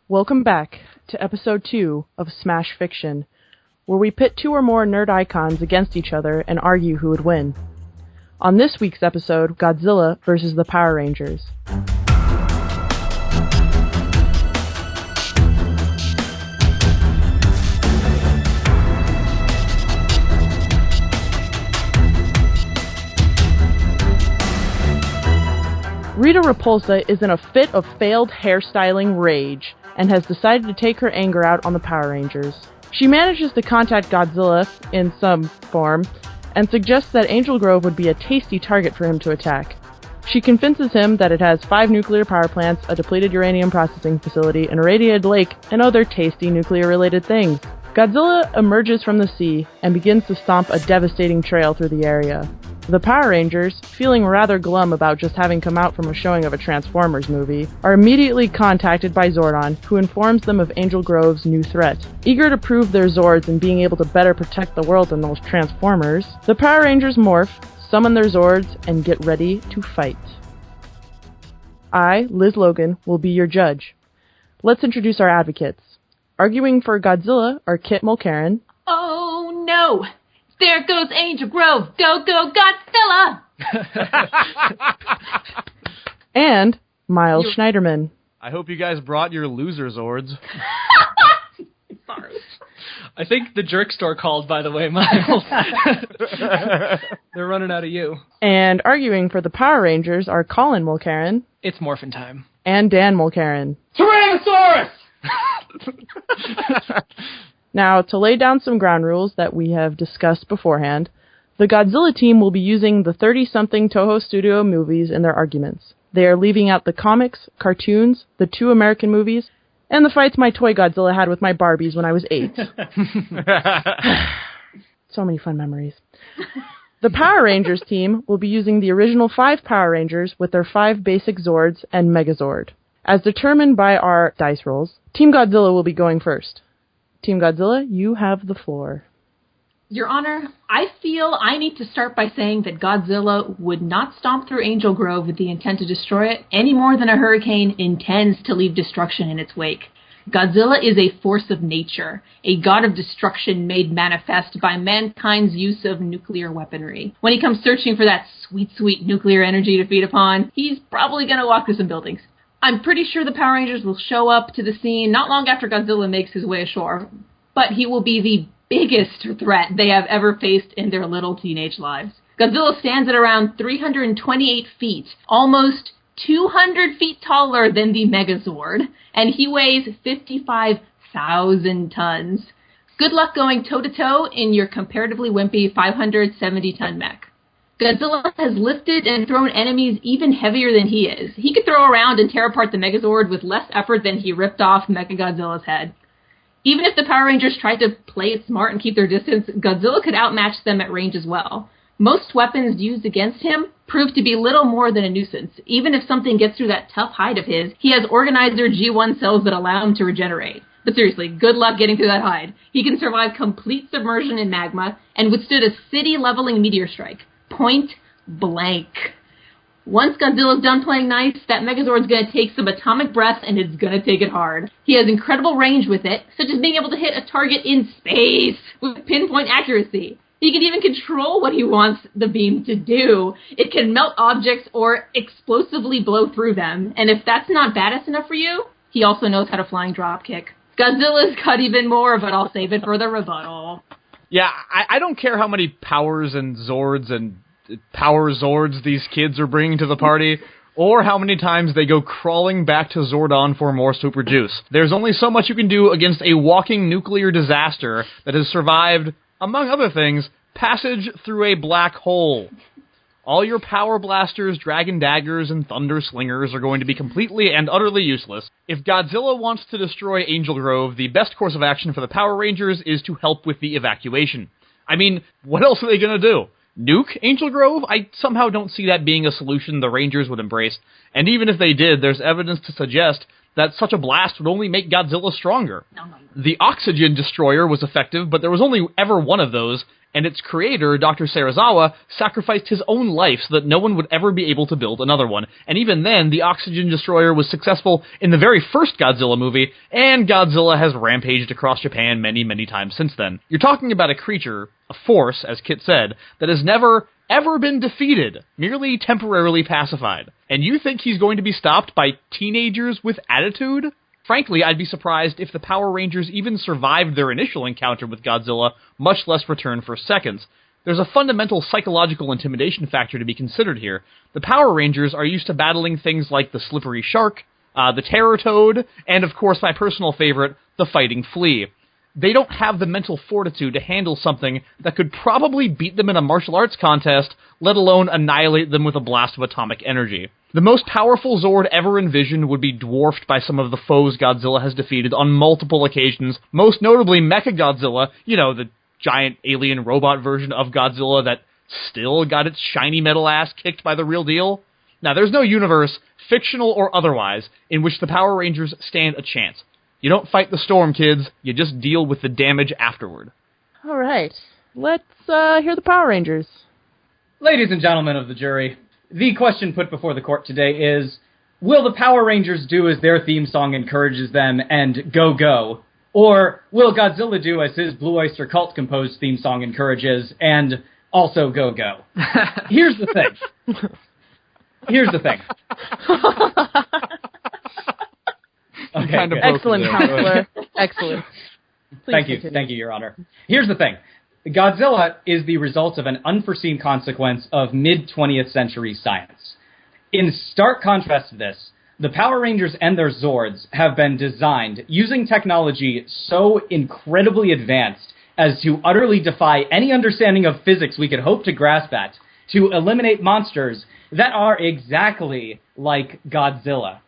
Welcome back to episode 2 of Smash Fiction, where we pit two or more nerd icons against each other and argue who would win. On this week's episode, Godzilla versus the Power Rangers. Rita Repulsa is in a fit of failed hairstyling rage and has decided to take her anger out on the Power Rangers. She manages to contact Godzilla in some form and suggests that Angel Grove would be a tasty target for him to attack. She convinces him that it has 5 nuclear power plants, a depleted uranium processing facility, an irradiated lake, and other tasty nuclear-related things. Godzilla emerges from the sea and begins to stomp a devastating trail through the area. The Power Rangers, feeling rather glum about just having come out from a showing of a Transformers movie, are immediately contacted by Zordon, who informs them of Angel Grove's new threat. Eager to prove their Zords and being able to better protect the world than those Transformers, the Power Rangers morph, summon their Zords, and get ready to fight. I, Liz Logan, will be your judge. Let's introduce our advocates. Arguing for Godzilla are Kit Mulcairn. Oh no! There goes Angel Grove! Go, go, Godzilla! And Miles Schneiderman. I hope you guys brought your loser Zords. Sorry. I think the jerk store called, by the way, Miles. They're running out of you. And arguing for the Power Rangers are Colin Mulcairn. It's morphin' time. And Dan Mulcairn. Tyrannosaurus! Now, to lay down some ground rules that we have discussed beforehand, the Godzilla team will be using the 30-something Toho Studio movies in their arguments. They are leaving out the comics, cartoons, the 2 American movies, and the fights my toy Godzilla had with my Barbies when I was 8. So many fun memories. The Power Rangers team will be using the original 5 Power Rangers with their 5 basic Zords and Megazord. As determined by our dice rolls, Team Godzilla will be going first. Team Godzilla, you have the floor. Your Honor, I feel I need to start by saying that Godzilla would not stomp through Angel Grove with the intent to destroy it any more than a hurricane intends to leave destruction in its wake. Godzilla is a force of nature, a god of destruction made manifest by mankind's use of nuclear weaponry. When he comes searching for that sweet, sweet nuclear energy to feed upon, he's probably going to walk through some buildings. I'm pretty sure the Power Rangers will show up to the scene not long after Godzilla makes his way ashore, but he will be the biggest threat they have ever faced in their little teenage lives. Godzilla stands at around 328 feet, almost 200 feet taller than the Megazord, and he weighs 55,000 tons. Good luck going toe-to-toe in your comparatively wimpy 570-ton mech. Godzilla has lifted and thrown enemies even heavier than he is. He could throw around and tear apart the Megazord with less effort than he ripped off Mechagodzilla's head. Even if the Power Rangers tried to play it smart and keep their distance, Godzilla could outmatch them at range as well. Most weapons used against him prove to be little more than a nuisance. Even if something gets through that tough hide of his, he has organizer G1 cells that allow him to regenerate. But seriously, good luck getting through that hide. He can survive complete submersion in magma and withstood a city-leveling meteor strike. Point blank. Once Godzilla's done playing nice, that Megazord's gonna take some atomic breath and it's gonna take it hard. He has incredible range with it, such as being able to hit a target in space with pinpoint accuracy. He can even control what he wants the beam to do. It can melt objects or explosively blow through them. And if that's not badass enough for you, he also knows how to flying dropkick. Godzilla's got even more, but I'll save it for the rebuttal. Yeah, I don't care how many powers and Zords and Power Zords these kids are bringing to the party, or how many times they go crawling back to Zordon for more super juice. There's only so much you can do against a walking nuclear disaster that has survived, among other things, passage through a black hole. All your power blasters, dragon daggers, and thunder slingers are going to be completely and utterly useless. If Godzilla wants to destroy Angel Grove, the best course of action for the Power Rangers is to help with the evacuation. I mean, what else are they going to do? Nuke Angel Grove? I somehow don't see that being a solution the Rangers would embrace, and even if they did, there's evidence to suggest that such a blast would only make Godzilla stronger. No. The oxygen destroyer was effective, but there was only ever one of those, and its creator, Dr. Serizawa, sacrificed his own life so that no one would ever be able to build another one. And even then, the oxygen destroyer was successful in the very first Godzilla movie, and Godzilla has rampaged across Japan many, many times since then. You're talking about a creature, a force, as Kit said, that has never, ever been defeated, merely temporarily pacified. And you think he's going to be stopped by teenagers with attitude? Frankly, I'd be surprised if the Power Rangers even survived their initial encounter with Godzilla, much less return for seconds. There's a fundamental psychological intimidation factor to be considered here. The Power Rangers are used to battling things like the slippery shark, the terror toad, and of course my personal favorite, the fighting flea. They don't have the mental fortitude to handle something that could probably beat them in a martial arts contest, let alone annihilate them with a blast of atomic energy. The most powerful Zord ever envisioned would be dwarfed by some of the foes Godzilla has defeated on multiple occasions, most notably Mechagodzilla, the giant alien robot version of Godzilla that still got its shiny metal ass kicked by the real deal. Now, there's no universe, fictional or otherwise, in which the Power Rangers stand a chance. You don't fight the storm, kids. You just deal with the damage afterward. All right. Let's hear the Power Rangers. Ladies and gentlemen of the jury, the question put before the court today is, will the Power Rangers do as their theme song encourages them and go, go? Or will Godzilla do as his Blue Oyster Cult composed theme song encourages and also go, go? Here's the thing. Okay, Kind of excellent, counselor. Excellent. Thank you, Your Honor. Here's the thing. Godzilla is the result of an unforeseen consequence of mid-20th century science. In stark contrast to this, the Power Rangers and their Zords have been designed using technology so incredibly advanced as to utterly defy any understanding of physics we could hope to grasp at, to eliminate monsters that are exactly like Godzilla.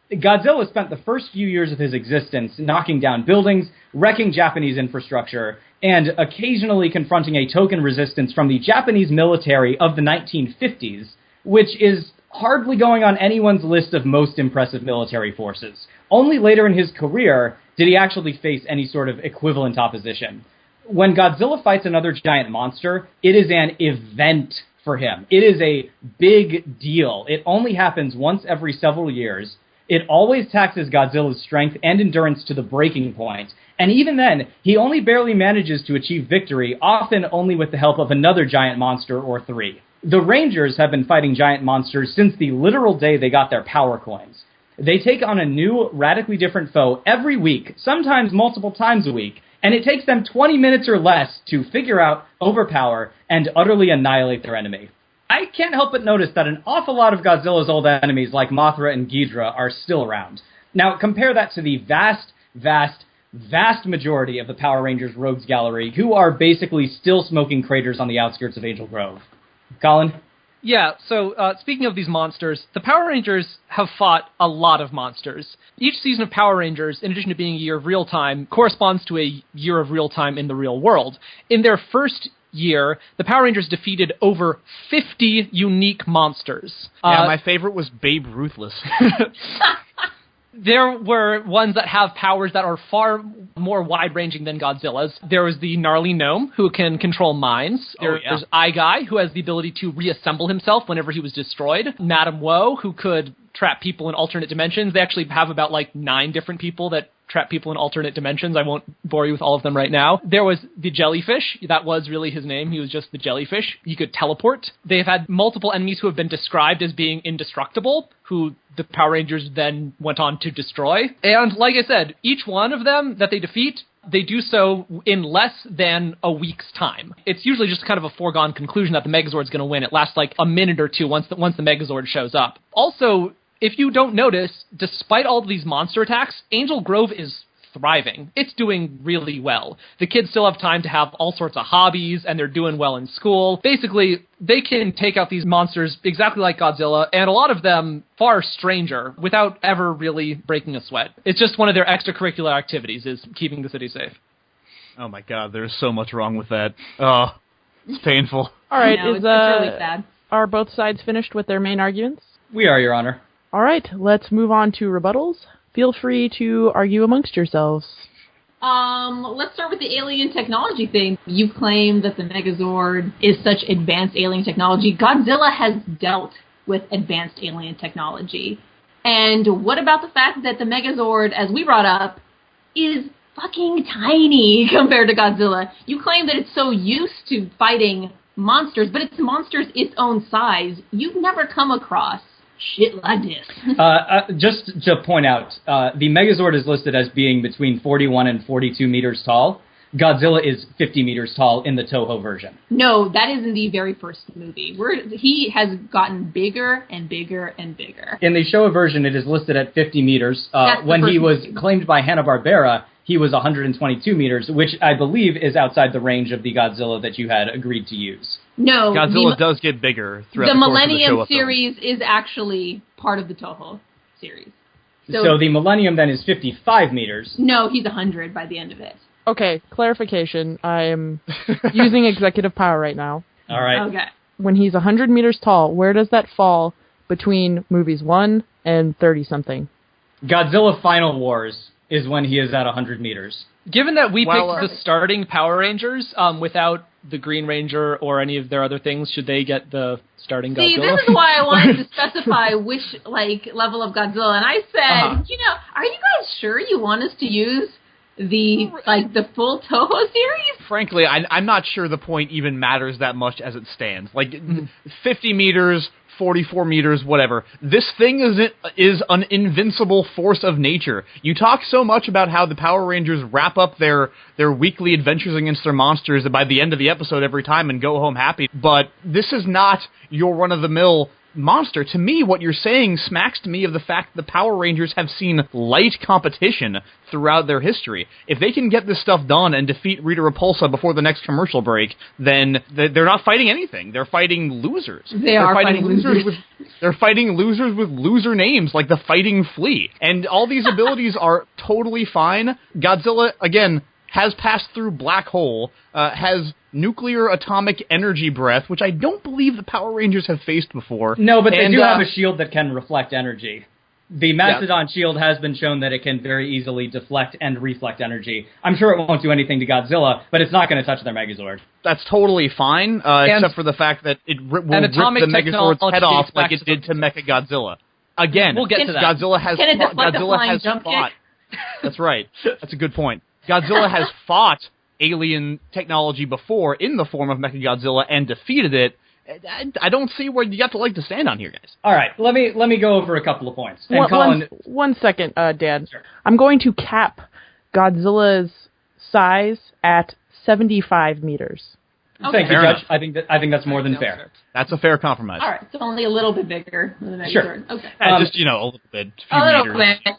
Godzilla spent the first few years of his existence knocking down buildings, wrecking Japanese infrastructure, and occasionally confronting a token resistance from the Japanese military of the 1950s, which is hardly going on anyone's list of most impressive military forces. Only later in his career did he actually face any sort of equivalent opposition. When Godzilla fights another giant monster, it is an event for him. It is a big deal. It only happens once every several years. It always taxes Godzilla's strength and endurance to the breaking point, and even then, he only barely manages to achieve victory, often only with the help of another giant monster or three. The Rangers have been fighting giant monsters since the literal day they got their power coins. They take on a new, radically different foe every week, sometimes multiple times a week, and it takes them 20 minutes or less to figure out, overpower, and utterly annihilate their enemy. I can't help but notice that an awful lot of Godzilla's old enemies like Mothra and Ghidorah are still around. Now, compare that to the vast majority of the Power Rangers Rogues Gallery, who are basically still smoking craters on the outskirts of Angel Grove. Colin? Yeah, so speaking of these monsters, the Power Rangers have fought a lot of monsters. Each season of Power Rangers, in addition to being a year of real time, corresponds to a year of real time in the real world. In their first year, the Power Rangers defeated over 50 unique monsters. Yeah, my favorite was Babe Ruthless. There were ones that have powers that are far more wide-ranging than Godzilla's. There was the gnarly gnome, who can control mines. There's Eye Guy, who has the ability to reassemble himself whenever he was destroyed. Madame Woe, who could trap people in alternate dimensions. They actually have about, 9 different people that trap people in alternate dimensions. I won't bore you with all of them right now. There was the jellyfish. That was really his name. He was just the jellyfish. He could teleport. They've had multiple enemies who have been described as being indestructible, who the Power Rangers then went on to destroy. And like I said, each one of them that they defeat, they do so in less than a week's time. It's usually just kind of a foregone conclusion that the Megazord's going to win. It lasts a minute or two once the Megazord shows up. Also, if you don't notice, despite all of these monster attacks, Angel Grove is thriving. It's doing really well. The kids still have time to have all sorts of hobbies, and they're doing well in school. Basically, they can take out these monsters exactly like Godzilla, and a lot of them far stranger, without ever really breaking a sweat. It's just one of their extracurricular activities, is keeping the city safe. Oh my god, there's so much wrong with that. Oh, it's painful. All right, it's really sad. Are both sides finished with their main arguments? We are, Your Honor. All right, let's move on to rebuttals. Feel free to argue amongst yourselves. Let's start with the alien technology thing. You claim that the Megazord is such advanced alien technology. Godzilla has dealt with advanced alien technology. And what about the fact that the Megazord, as we brought up, is fucking tiny compared to Godzilla? You claim that it's so used to fighting monsters, but it's monsters its own size. You've never come across shit like this. Just to point out, the Megazord is listed as being between 41 and 42 meters tall. Godzilla is 50 meters tall in the Toho version. No, that is in the very first movie. He has gotten bigger and bigger and bigger. In the Showa version, it is listed at 50 meters. When he was claimed by Hanna-Barbera, he was 122 meters, which I believe is outside the range of the Godzilla that you had agreed to use. No, Godzilla does get bigger throughout the course Millennium of the Showa series is actually part of the Toho series. So the Millennium then is 55 meters. No, he's 100 by the end of it. Okay, clarification. I am using executive power right now. All right. Okay. When he's 100 meters tall, where does that fall between movies 1 and 30-something? Godzilla Final Wars is when he is at 100 meters. Given that we picked the starting Power Rangers without the Green Ranger or any of their other things, should they get the starting Godzilla? See, this is why I wanted to specify which level of Godzilla. And I said, are you guys sure you want us to use the full Toho series? Frankly, I'm not sure the point even matters that much as it stands. 50 meters, 44 meters, whatever. This thing is an invincible force of nature. You talk so much about how the Power Rangers wrap up their weekly adventures against their monsters by the end of the episode every time and go home happy, but this is not your run-of-the-mill monster. To me, what you're saying smacks to me of the fact that the Power Rangers have seen light competition throughout their history. If they can get this stuff done and defeat Rita Repulsa before the next commercial break, then they're not fighting anything. They're fighting losers. They're fighting losers. They're fighting losers with loser names like the Fighting Flea. And all these abilities are totally fine. Godzilla, again, has passed through black hole, has nuclear atomic energy breath, which I don't believe the Power Rangers have faced before. No, but they do have a shield that can reflect energy. The Mastodon shield has been shown that it can very easily deflect and reflect energy. I'm sure it won't do anything to Godzilla, but it's not going to touch their Megazord. That's totally fine, except for the fact that it will rip the Megazord's head off like it did to Mechagodzilla. Again, we'll get to that. Godzilla has jump fought. That's right. That's a good point. Godzilla has fought alien technology before in the form of Mechagodzilla and defeated it. I don't see where you got to stand on here, guys. All right, let me go over a couple of points. And Colin, one second, Dad. Sure. I'm going to cap Godzilla's size at 75 meters. Okay. Thank you, Judge. I think that's more than fair. That's a fair compromise. All right, so only a little bit bigger than the Megazord. Sure. Okay. Just a little bit, a little bit.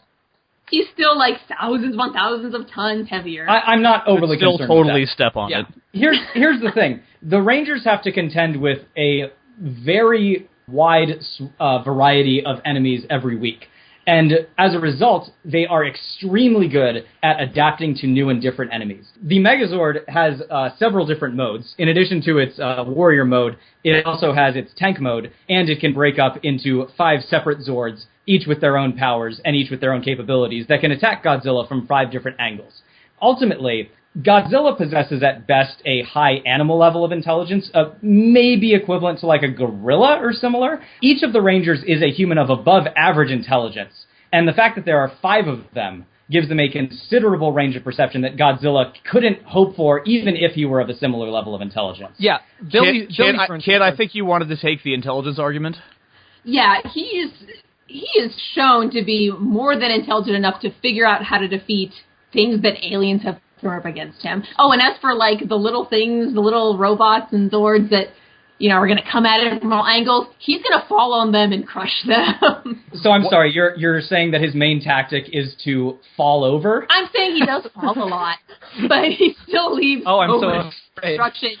He's still thousands upon thousands of tons heavier. I'm not overly still concerned totally with that. Step on it. Here's the thing. The Rangers have to contend with a very wide variety of enemies every week. And as a result, they are extremely good at adapting to new and different enemies. The Megazord has several different modes. In addition to its warrior mode, it also has its tank mode, and it can break up into 5 separate Zords, each with their own powers and each with their own capabilities that can attack Godzilla from 5 different angles. Ultimately, Godzilla possesses at best a high animal level of intelligence, maybe equivalent to like a gorilla or similar. Each of the Rangers is a human of above average intelligence, and the fact that there are 5 of them gives them a considerable range of perception that Godzilla couldn't hope for even if he were of a similar level of intelligence. Yeah. Kid, I think you wanted to take the intelligence argument. Yeah, he is shown to be more than intelligent enough to figure out how to defeat things that aliens have thrown up against him. Oh, and as for the little things, the little robots and Zords that are going to come at it from all angles, he's going to fall on them and crush them. So I'm sorry, you're saying that his main tactic is to fall over? I'm saying he does fall a lot, but he still leaves destruction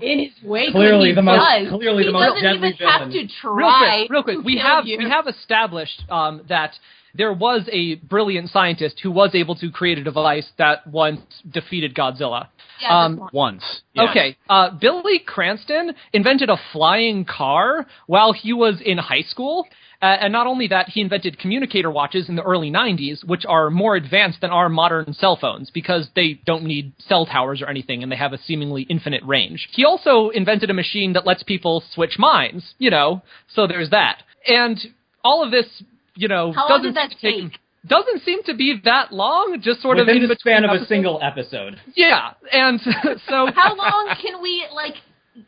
in his wake. Clearly the most deadly villain. He doesn't even have to try. Real quick. We have established that there was a brilliant scientist who was able to create a device that once defeated Godzilla. Yeah, once. Yes. Okay, Billy Cranston invented a flying car while he was in high school. And not only that, he invented communicator watches in the early 90s, which are more advanced than our modern cell phones because they don't need cell towers or anything, and they have a seemingly infinite range. He also invented a machine that lets people switch minds, so there's that. And all of this, how long did that take? Doesn't seem to be that long, just sort within of in the span of episodes. a single episode. Yeah, and so... How long can we,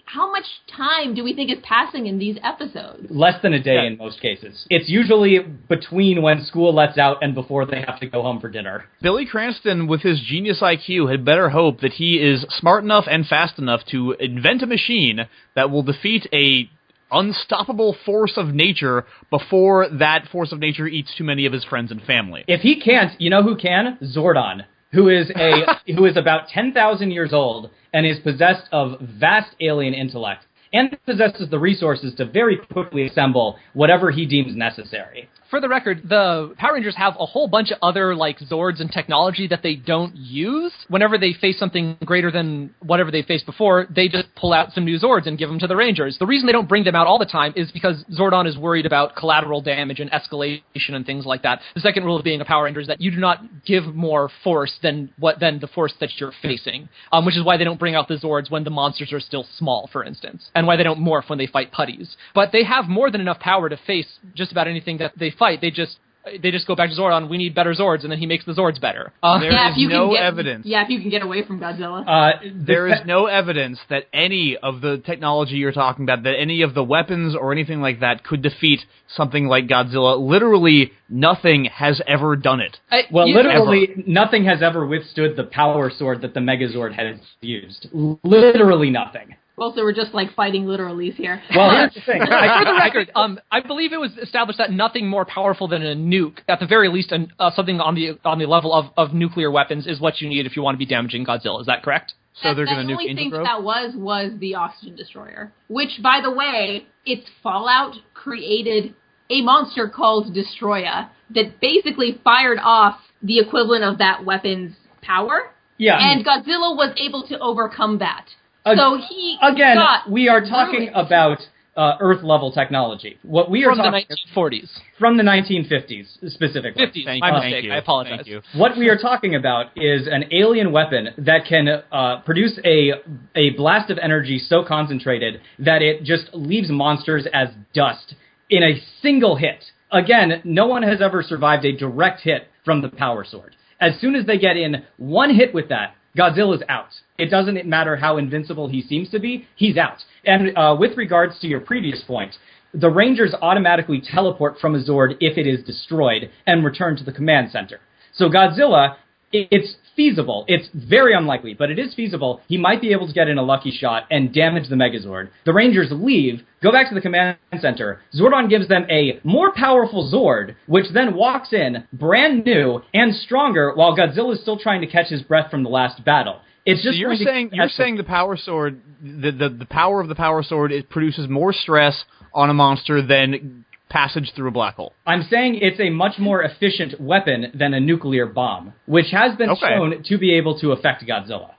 how much time do we think is passing in these episodes? Less than a day in most cases. It's usually between when school lets out and before they have to go home for dinner. Billy Cranston, with his genius IQ, had better hope that he is smart enough and fast enough to invent a machine that will defeat a unstoppable force of nature before that force of nature eats too many of his friends and family. If he can't, you know who can? Zordon, who is about 10,000 years old and is possessed of vast alien intellect and possesses the resources to very quickly assemble whatever he deems necessary. For the record, the Power Rangers have a whole bunch of other, Zords and technology that they don't use. Whenever they face something greater than whatever they faced before, they just pull out some new Zords and give them to the Rangers. The reason they don't bring them out all the time is because Zordon is worried about collateral damage and escalation and things like that. The second rule of being a Power Ranger is that you do not give more force than the force that you're facing, which is why they don't bring out the Zords when the monsters are still small, for instance, and why they don't morph when they fight putties. But they have more than enough power to face just about anything that they fight. They just go back to Zordon, we need better Zords, and then he makes the Zords better. There is no evidence. Yeah, if you can get away from Godzilla. There is no evidence that any of the technology you're talking about, that any of the weapons or anything like that could defeat something like Godzilla. Literally nothing has ever done it. Nothing has ever withstood the power sword that the Megazord has used. Literally nothing. Well, so we're just fighting literalies here. Well, here's the thing. For the record, I believe it was established that nothing more powerful than a nuke, at the very least, something on the level of nuclear weapons, is what you need if you want to be damaging Godzilla. Is that correct? So they're going to nuke The only Angel thing Grove? that was the oxygen destroyer, which, by the way, its fallout created a monster called Destroya that basically fired off the equivalent of that weapon's power. Yeah. And Godzilla was able to overcome that. We are talking about Earth-level technology. What we are from the 1940s, from the 1950s specifically. 50s. My mistake. I apologize. Thank you. What we are talking about is an alien weapon that can produce a blast of energy so concentrated that it just leaves monsters as dust in a single hit. Again, no one has ever survived a direct hit from the Power Sword. As soon as they get in one hit with that, Godzilla's out. It doesn't matter how invincible he seems to be, he's out. And with regards to your previous point, the Rangers automatically teleport from a Zord if it is destroyed and return to the command center. So Godzilla, it's feasible. It's very unlikely, but it is feasible. He might be able to get in a lucky shot and damage the Megazord. The Rangers leave, go back to the command center. Zordon gives them a more powerful Zord, which then walks in, brand new and stronger, while Godzilla is still trying to catch his breath from the last battle. It's just so you're saying the Power Sword, the power of the Power Sword, it produces more stress on a monster than passage through a black hole. I'm saying it's a much more efficient weapon than a nuclear bomb, which has been shown to be able to affect Godzilla.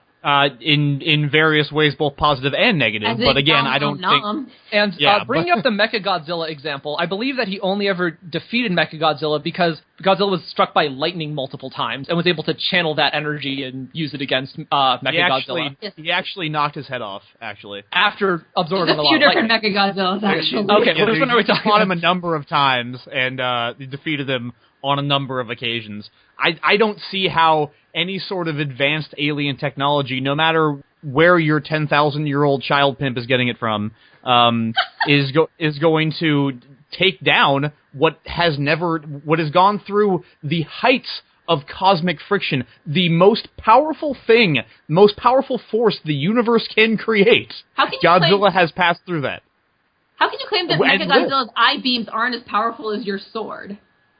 In various ways, both positive and negative. But again, I don't think... And bringing up the Mechagodzilla example, I believe that he only ever defeated Mechagodzilla because Godzilla was struck by lightning multiple times and was able to channel that energy and use it against Mechagodzilla. He actually knocked his head off, actually. After absorbing a lot of There's a few different Mechagodzillas, actually. Okay, which one are we talking about? Fought him a number of times and defeated him on a number of occasions. I don't see how any sort of advanced alien technology, no matter where your 10,000-year-old child pimp is getting it from, is going to take down what has gone through the heights of cosmic friction, the most powerful force the universe can create. Godzilla has passed through that. How can you claim that Mechagodzilla's eye beams aren't as powerful as your sword,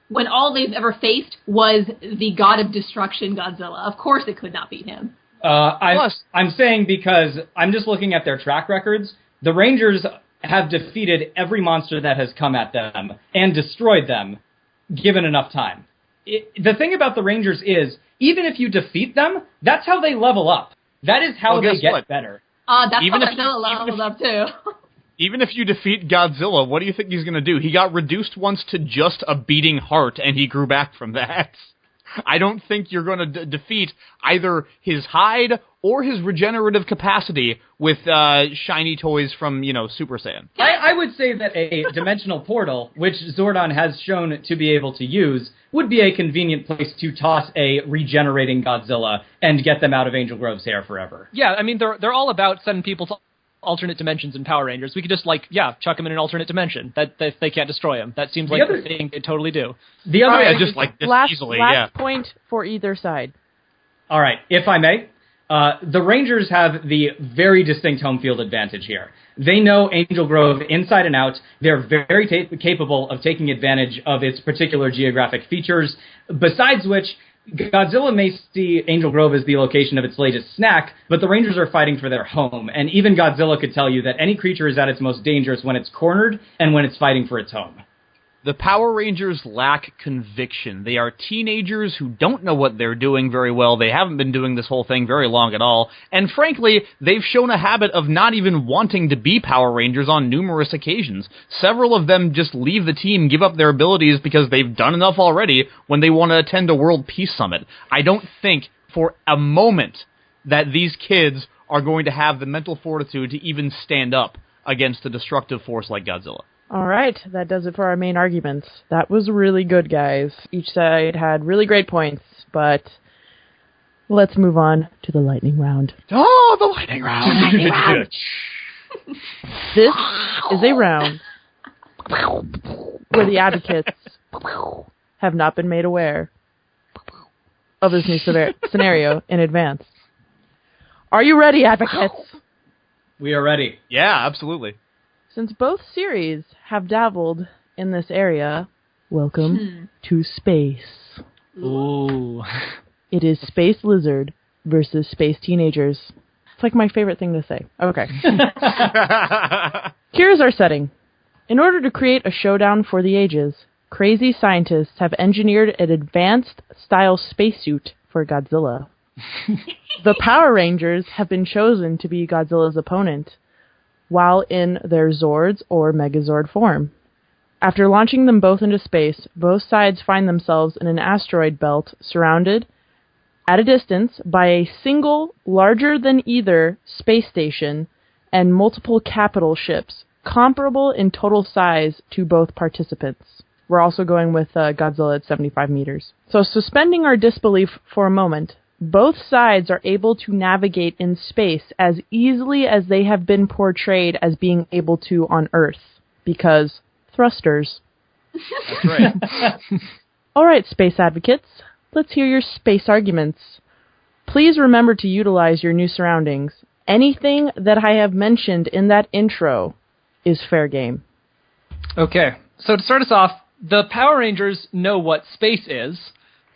when all they've ever faced was the god of destruction, Godzilla? Of course it could not beat him. I'm saying because I'm just looking at their track records. The Rangers have defeated every monster that has come at them and destroyed them given enough time. The thing about the Rangers is, even if you defeat them, that's how they level up. That is how they get better. That's even how Godzilla leveled up too. Even if you defeat Godzilla, what do you think he's going to do? He got reduced once to just a beating heart, and he grew back from that. I don't think you're going to defeat either his hide or his regenerative capacity with shiny toys from, Super Saiyan. I would say that a dimensional portal, which Zordon has shown to be able to use, would be a convenient place to toss a regenerating Godzilla and get them out of Angel Grove's hair forever. Yeah, I mean, they're all about sending people to alternate dimensions in Power Rangers. We could just, chuck him in an alternate dimension. That they can't destroy him. That seems like the thing they totally do. The other thing, just like this easily, last point for either side. All right, if I may, the Rangers have the very distinct home field advantage here. They know Angel Grove inside and out. They're very capable of taking advantage of its particular geographic features, besides which Godzilla may see Angel Grove as the location of its latest snack, but the Rangers are fighting for their home, and even Godzilla could tell you that any creature is at its most dangerous when it's cornered and when it's fighting for its home. The Power Rangers lack conviction. They are teenagers who don't know what they're doing very well. They haven't been doing this whole thing very long at all. And frankly, they've shown a habit of not even wanting to be Power Rangers on numerous occasions. Several of them just leave the team, give up their abilities because they've done enough already when they want to attend a World Peace Summit. I don't think for a moment that these kids are going to have the mental fortitude to even stand up against a destructive force like Godzilla. All right, that does it for our main arguments. That was really good, guys. Each side had really great points, but let's move on to the lightning round. Oh, the lightning round! The lightning round. This is a round where the advocates have not been made aware of this new scenario in advance. Are you ready, advocates? We are ready. Yeah, absolutely. Since both series have dabbled in this area, welcome to space. Ooh. It is Space Lizard versus Space Teenagers. It's like my favorite thing to say. Okay. Here's our setting. In order to create a showdown for the ages, crazy scientists have engineered an advanced style spacesuit for Godzilla. The Power Rangers have been chosen to be Godzilla's opponent, while in their Zords or Megazord form. After launching them both into space, both sides find themselves in an asteroid belt surrounded at a distance by a single, larger than either, space station and multiple capital ships, comparable in total size to both participants. We're also going with Godzilla at 75 meters. So suspending our disbelief for a moment, both sides are able to navigate in space as easily as they have been portrayed as being able to on Earth, because thrusters. That's right. All right, space advocates, let's hear your space arguments. Please remember to utilize your new surroundings. Anything that I have mentioned in that intro is fair game. Okay, so to start us off, the Power Rangers know what space is.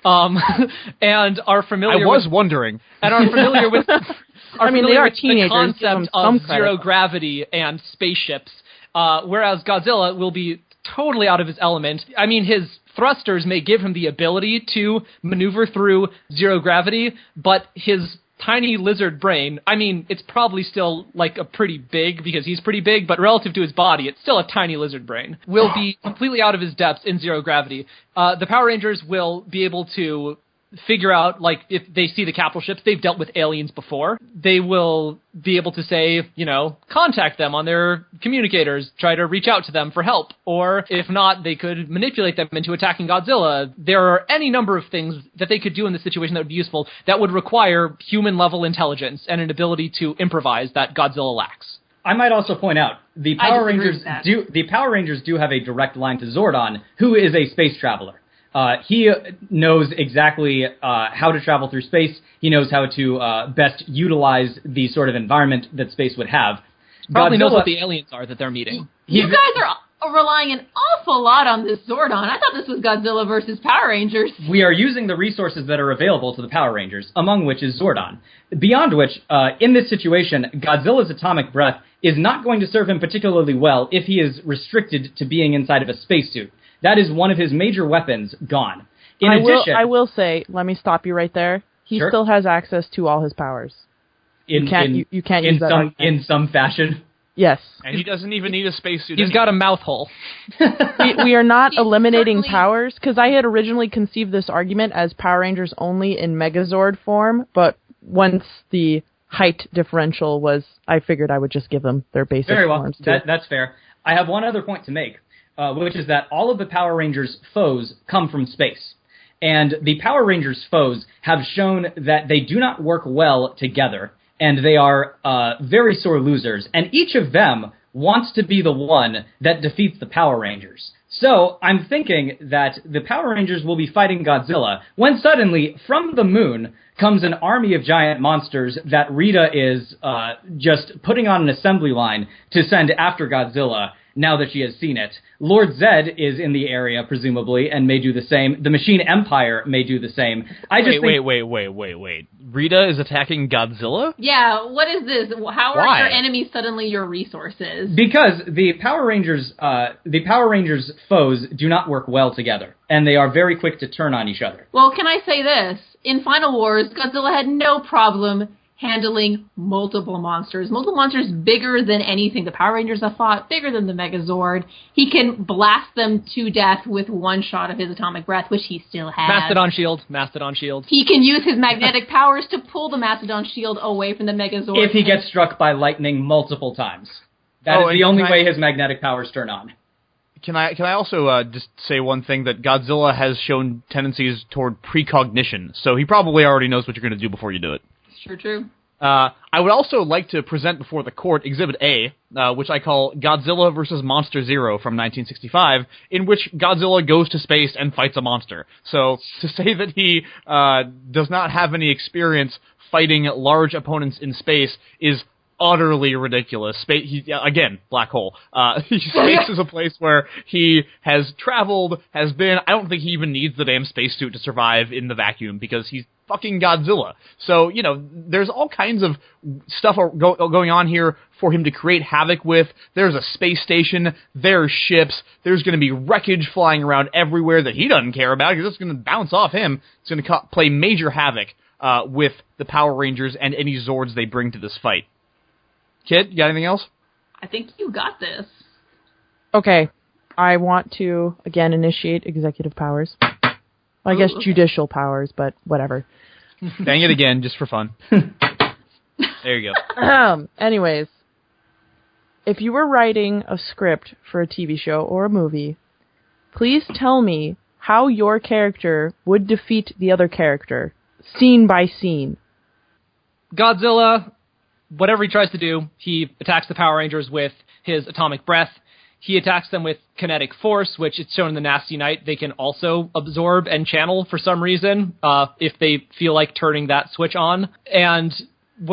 And are familiar. I was wondering, and are familiar with. They are teenagers. The concept of zero gravity and spaceships, whereas Godzilla will be totally out of his element. I mean, his thrusters may give him the ability to maneuver through zero gravity, but his tiny lizard brain, I mean, it's probably still like a pretty big, because he's pretty big, but relative to his body, it's still a tiny lizard brain, will be completely out of his depths in zero gravity. The Power Rangers will be able to figure out, like, if they see the capital ships, they've dealt with aliens before. They will be able to say, contact them on their communicators, try to reach out to them for help. Or if not, they could manipulate them into attacking Godzilla. There are any number of things that they could do in this situation that would be useful that would require human-level intelligence and an ability to improvise that Godzilla lacks. I might also point out, the Power Rangers do have a direct line to Zordon, who is a space traveler. He knows exactly how to travel through space. He knows how to best utilize the sort of environment that space would have. Probably knows what the aliens are that they're meeting. You guys are relying an awful lot on this Zordon. I thought this was Godzilla versus Power Rangers. We are using the resources that are available to the Power Rangers, among which is Zordon. Beyond which, in this situation, Godzilla's atomic breath is not going to serve him particularly well if he is restricted to being inside of a spacesuit. That is one of his major weapons gone. I will say, let me stop you right there. He Sure. still has access to all his powers. You can't use that argument. In some fashion. Yes. And he doesn't even need a spacesuit. He's got a mouth hole. we are not eliminating powers, because I had originally conceived this argument as Power Rangers only in Megazord form, but once the height differential was, I figured I would just give them their basic Very well. forms too. That's fair. I have one other point to make, which is that all of the Power Rangers foes come from space. And the Power Rangers foes have shown that they do not work well together, and they are very sore losers. And each of them wants to be the one that defeats the Power Rangers. So I'm thinking that the Power Rangers will be fighting Godzilla when suddenly, from the moon, comes an army of giant monsters that Rita is just putting on an assembly line to send after Godzilla now that she has seen it. Lord Zed is in the area, presumably, and may do the same. The Machine Empire may do the same. Wait. Rita is attacking Godzilla? Yeah, what is this? How are Why? your enemies suddenly your resources? Because the Power Rangers foes do not work well together, and they are very quick to turn on each other. Well, can I say this? In Final Wars, Godzilla had no problem handling multiple monsters bigger than anything the Power Rangers have fought, bigger than the Megazord. He can blast them to death with one shot of his atomic breath, which he still has. Mastodon shield. He can use his magnetic powers to pull the Mastodon shield away from the Megazord. If he gets struck by lightning multiple times. That is the only way his magnetic powers turn on. Can I also just say one thing, that Godzilla has shown tendencies toward precognition, so he probably already knows what you're going to do before you do it. Sure, true. I would also like to present before the court Exhibit A, which I call Godzilla vs. Monster Zero from 1965, in which Godzilla goes to space and fights a monster. So, to say that he does not have any experience fighting large opponents in space is utterly ridiculous. Again, black hole. Space is a place where he has traveled, has been. I don't think he even needs the damn spacesuit to survive in the vacuum, because he's fucking Godzilla. So, there's all kinds of stuff going on here for him to create havoc with. There's a space station, there's ships, there's going to be wreckage flying around everywhere that he doesn't care about, because it's going to bounce off him. It's going to play major havoc with the Power Rangers and any Zords they bring to this fight. Kid, you got anything else? I think you got this. Okay. I want to, again, initiate executive powers. I guess judicial powers, but whatever. Bang it again, just for fun. There you go. Anyways, if you were writing a script for a TV show or a movie, please tell me how your character would defeat the other character, scene by scene. Godzilla, whatever he tries to do, he attacks the Power Rangers with his atomic breath. He attacks them with kinetic force, which it's shown in the Nasty Night they can also absorb and channel for some reason, if they feel like turning that switch on. And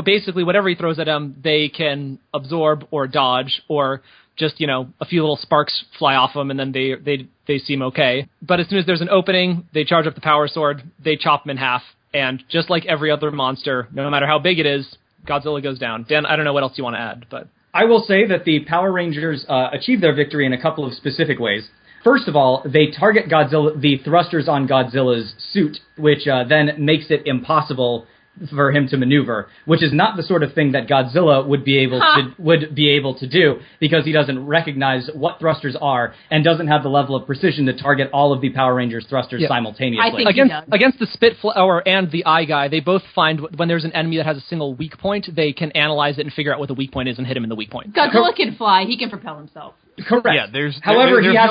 basically whatever he throws at them, they can absorb or dodge, or just, a few little sparks fly off them and then they seem okay. But as soon as there's an opening, they charge up the Power Sword, they chop them in half, and just like every other monster, no matter how big it is, Godzilla goes down. Dan, I don't know what else you want to add, but I will say that the Power Rangers achieve their victory in a couple of specific ways. First of all, they target the thrusters on Godzilla's suit, which then makes it impossible for him to maneuver, which is not the sort of thing that Godzilla would be able to do, because he doesn't recognize what thrusters are and doesn't have the level of precision to target all of the Power Rangers thrusters simultaneously. I think against the Spitflower and the Eye Guy, they both find when there's an enemy that has a single weak point, they can analyze it and figure out what the weak point is and hit him in the weak point. Godzilla can fly. He can propel himself. Correct. Yeah, However, he has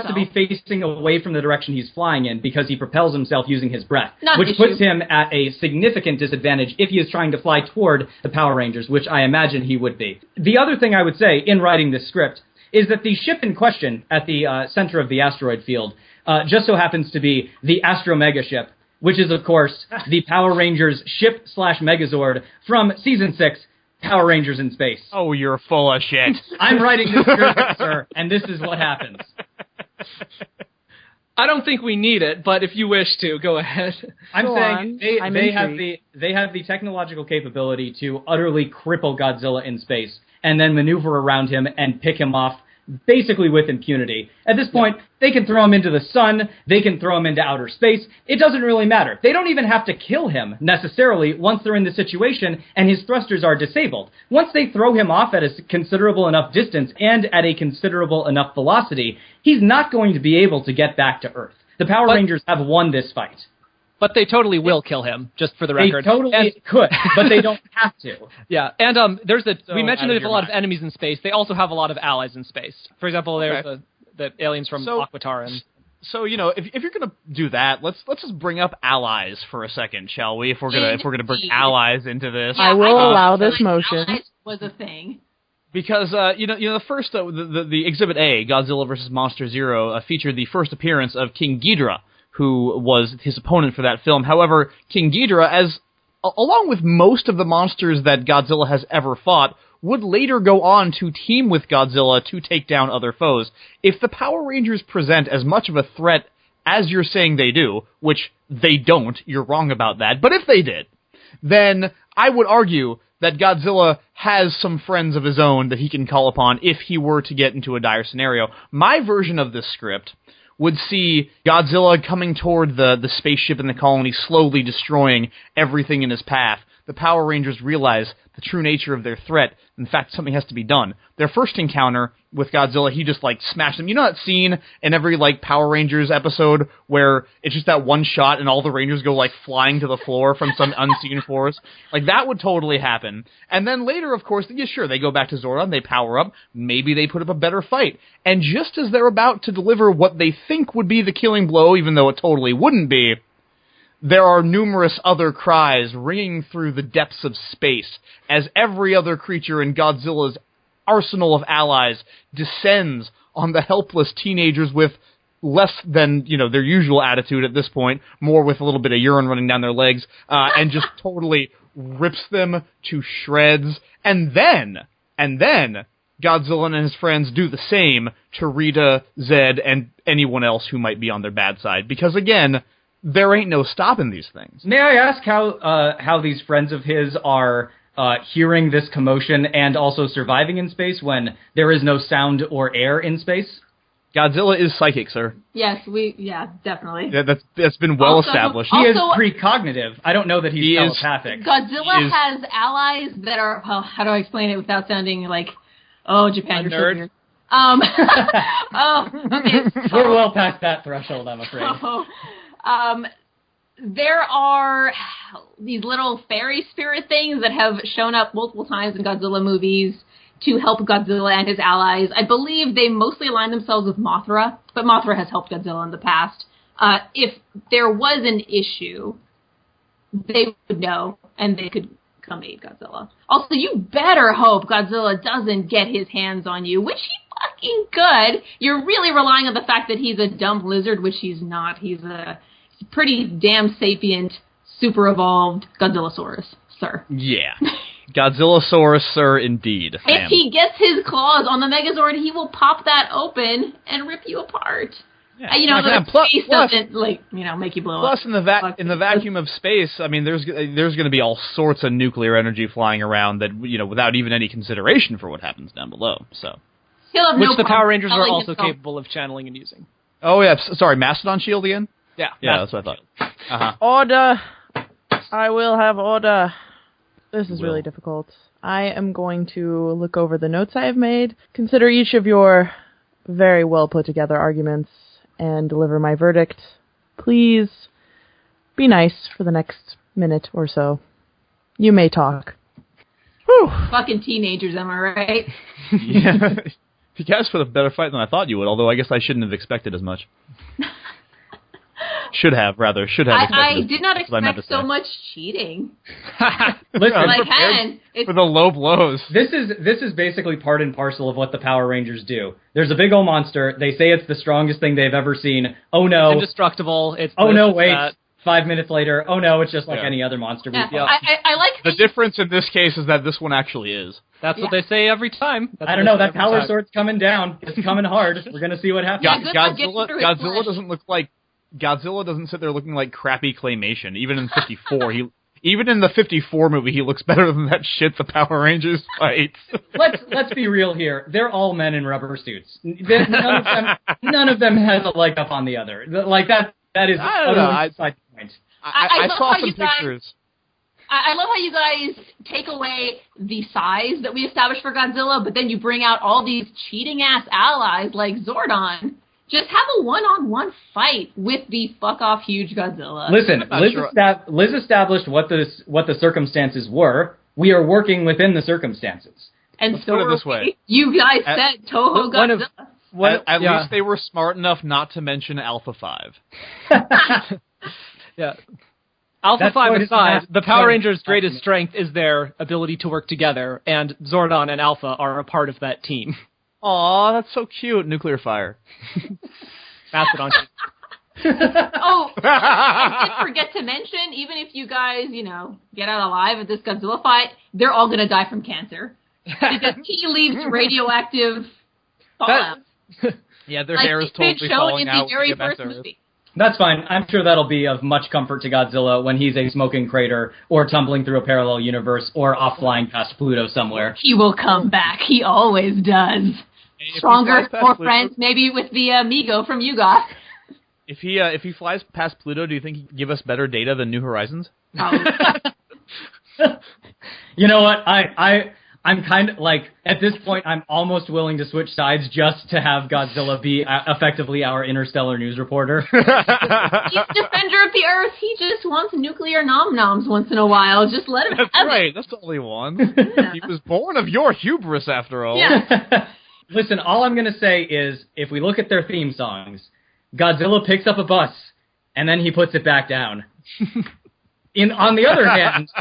to to be facing away from the direction he's flying in, because he propels himself using his breath, Not which an puts issue. him at a significant disadvantage if he is trying to fly toward the Power Rangers, which I imagine he would be. The other thing I would say in writing this script is that the ship in question at the center of the asteroid field just so happens to be the Astro Mega ship, which is, of course, the Power Rangers ship/Megazord from Season 6, Power Rangers in Space. Oh, you're full of shit. I'm writing this script, sir, and this is what happens. I don't think we need it, but if you wish to, go ahead. I'm Go saying on. they have the technological capability to utterly cripple Godzilla in space and then maneuver around him and pick him off basically with impunity. At this point, they can throw him into the sun, they can throw him into outer space. It doesn't really matter. They don't even have to kill him, necessarily, once they're in the situation and his thrusters are disabled. Once they throw him off at a considerable enough distance and at a considerable enough velocity, he's not going to be able to get back to Earth. The Power Rangers have won this fight. But they totally will kill him, just for the record. They totally could, but they don't have to. Yeah, and we mentioned there's a lot of enemies in space. They also have a lot of allies in space. For example, there's the aliens from Aquatar. So if you're gonna do that, let's just bring up allies for a second, shall we? If we're gonna bring allies into this, I will allow this motion. Allies was a thing. Because the first the Exhibit A, Godzilla vs. Monster Zero, featured the first appearance of King Ghidorah, who was his opponent for that film. However, King Ghidorah, along with most of the monsters that Godzilla has ever fought, would later go on to team with Godzilla to take down other foes. If the Power Rangers present as much of a threat as you're saying they do, which they don't, you're wrong about that, but if they did, then I would argue that Godzilla has some friends of his own that he can call upon if he were to get into a dire scenario. My version of this script would see Godzilla coming toward the spaceship in the colony, slowly destroying everything in his path. The Power Rangers realize the true nature of their threat. In fact, something has to be done. Their first encounter with Godzilla, he just, smashed them. You know that scene in every, Power Rangers episode where it's just that one shot and all the Rangers go, flying to the floor from some unseen force? That would totally happen. And then later, of course, sure, they go back to Zord-up, they power up, maybe they put up a better fight. And just as they're about to deliver what they think would be the killing blow, even though it totally wouldn't be, there are numerous other cries ringing through the depths of space as every other creature in Godzilla's arsenal of allies descends on the helpless teenagers with less than, their usual attitude at this point, more with a little bit of urine running down their legs, and just totally rips them to shreds. And then Godzilla and his friends do the same to Rita, Zed, and anyone else who might be on their bad side. Because again, there ain't no stopping these things. May I ask how these friends of his are hearing this commotion and also surviving in space when there is no sound or air in space? Godzilla is psychic, sir. Yes, definitely. That's been well established. He is precognitive. I don't know that he's telepathic. Godzilla has allies that are, how do I explain it without sounding like, Japan, you're so weird. Okay. We're well past that threshold, I'm afraid. There are these little fairy spirit things that have shown up multiple times in Godzilla movies to help Godzilla and his allies. I believe they mostly align themselves with Mothra, but Mothra has helped Godzilla in the past. If there was an issue, they would know, and they could come aid Godzilla. Also, you better hope Godzilla doesn't get his hands on you, which he fucking could. You're really relying on the fact that he's a dumb lizard, which he's not. He's a pretty damn sapient, super evolved Godzillasaurus, sir. Yeah. Godzillasaurus, sir, indeed. If he gets his claws on the Megazord, he will pop that open and rip you apart. Yeah. Space doesn't make you blow up. Plus, in the vacuum of space, I mean, there's going to be all sorts of nuclear energy flying around that without even any consideration for what happens down below. So, which the Power Rangers are also capable of channeling and using. Oh yeah, sorry, Mastodon Shield again. Yeah, that's what I thought. Order. I will have order. This is really difficult. I am going to look over the notes I have made, consider each of your very well put together arguments, and deliver my verdict. Please be nice for the next minute or so. You may talk. Whew. Fucking teenagers, am I right? Yeah. You guys put a better fight than I thought you would, although I guess I shouldn't have expected as much. Should have expected. I did not expect so much cheating. Listen, for the low blows. This is basically part and parcel of what the Power Rangers do. There's a big old monster. They say it's the strongest thing they've ever seen. Oh no. It's indestructible. Wait. 5 minutes later, oh no, it's just like any other monster. Yeah. I like the difference in this case is that this one actually is. That's what they say every time. I don't know. That power sword's coming down. It's coming hard. We're gonna see what happens. Godzilla doesn't look like. Godzilla doesn't sit there looking like crappy claymation. Even in 54, Even in the 54 movie, he looks better than that shit the Power Rangers fight. Let's be real here. They're all men in rubber suits. None of them has a leg up on the other. Like that is a side point. I saw some pictures. I love how you guys take away the size that we established for Godzilla, but then you bring out all these cheating-ass allies like Zordon. Just have a one-on-one fight with the fuck-off huge Godzilla. Listen, Liz established what the circumstances were. We are working within the circumstances. And Let's so put it this way. You guys said Toho Godzilla. At least they were smart enough not to mention Alpha 5. Yeah. Alpha 5 aside, the Power Rangers' greatest strength is their ability to work together, and Zordon and Alpha are a part of that team. Aw, that's so cute. Nuclear fire. Mastodon. Oh, I did forget to mention, even if you guys, get out alive at this Godzilla fight, they're all going to die from cancer. Because he leaves radioactive fallout. Yeah, their hair is totally falling out. In the very first movie. That's fine. I'm sure that'll be of much comfort to Godzilla when he's a smoking crater or tumbling through a parallel universe or off flying past Pluto somewhere. He will come back. He always does. Stronger, more friends, maybe with the Amigo from Yuga. If he flies past Pluto, do you think he can give us better data than New Horizons? You know what? I'm kind of like, at this point, I'm almost willing to switch sides just to have Godzilla be effectively our interstellar news reporter. He's defender of the Earth. He just wants nuclear nom-noms once in a while. Just let him That's right. That's all he wants. Yeah. He was born of your hubris, after all. Yeah. Listen, all I'm going to say is, if we look at their theme songs, Godzilla picks up a bus, and then he puts it back down. On the other hand...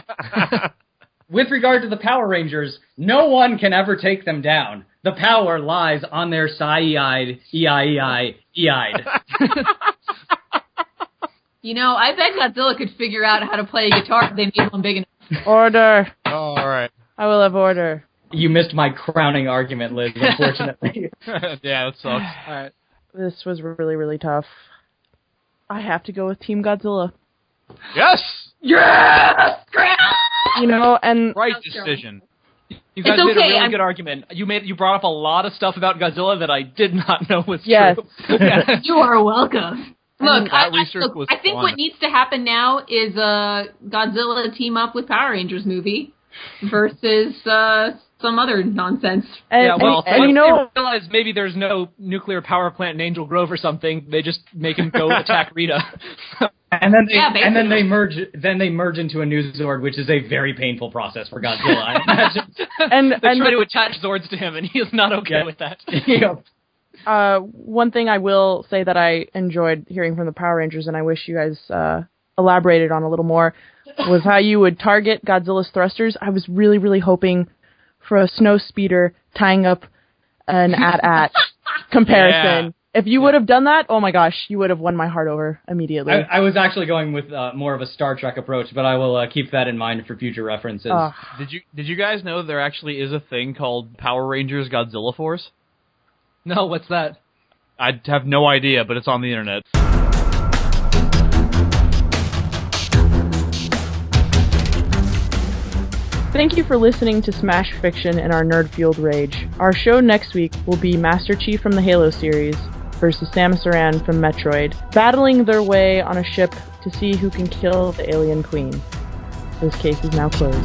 With regard to the Power Rangers, no one can ever take them down. The power lies on their E-I-E-I, E-I-E-I, E-eyed. I bet Godzilla could figure out how to play a guitar if they made one big enough. Order. Oh, all right. I will have order. You missed my crowning argument, Liz, unfortunately. Yeah, that sucks. All right. This was really, really tough. I have to go with Team Godzilla. Yes! Yes! And... Right decision. You guys made a really good argument. You brought up a lot of stuff about Godzilla that I did not know was true. Yes. You are welcome. Look, I think fun. what needs to happen now is Godzilla team up with Power Rangers movie versus some other nonsense. And they realize maybe there's no nuclear power plant in Angel Grove or something. They just make him go attack Rita. And then they merge into a new Zord, which is a very painful process for Godzilla, I imagine. They try to attach Zords to him, and he is not okay with that. One thing I will say that I enjoyed hearing from the Power Rangers, and I wish you guys elaborated on a little more, was how you would target Godzilla's thrusters. I was really, really hoping for a snow speeder tying up an at comparison. Yeah. If you would have done that, oh my gosh, you would have won my heart over immediately. I was actually going with more of a Star Trek approach, but I will keep that in mind for future references. Did you guys know there actually is a thing called Power Rangers Godzilla Force? No, what's that? I have no idea, but it's on the internet. Thank you for listening to Smash Fiction and our nerd-fueled rage. Our show next week will be Master Chief from the Halo series versus Samus Aran from Metroid, battling their way on a ship to see who can kill the alien queen. This case is now closed.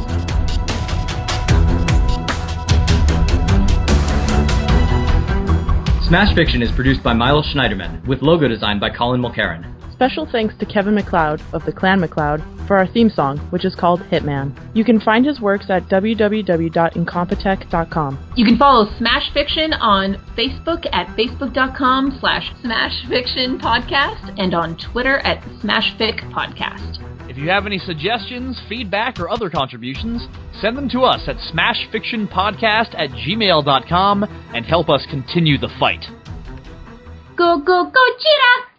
Smash Fiction is produced by Miles Schneiderman, with logo design by Colin Mulcairn. Special thanks to Kevin MacLeod of the Clan MacLeod for our theme song, which is called Hitman. You can find his works at www.incompetech.com. You can follow Smash Fiction on Facebook at facebook.com/smashfictionpodcast and on Twitter at smashficpodcast. If you have any suggestions, feedback, or other contributions, send them to us at smashfictionpodcast@gmail.com and help us continue the fight. Go, go, go, Cheetah!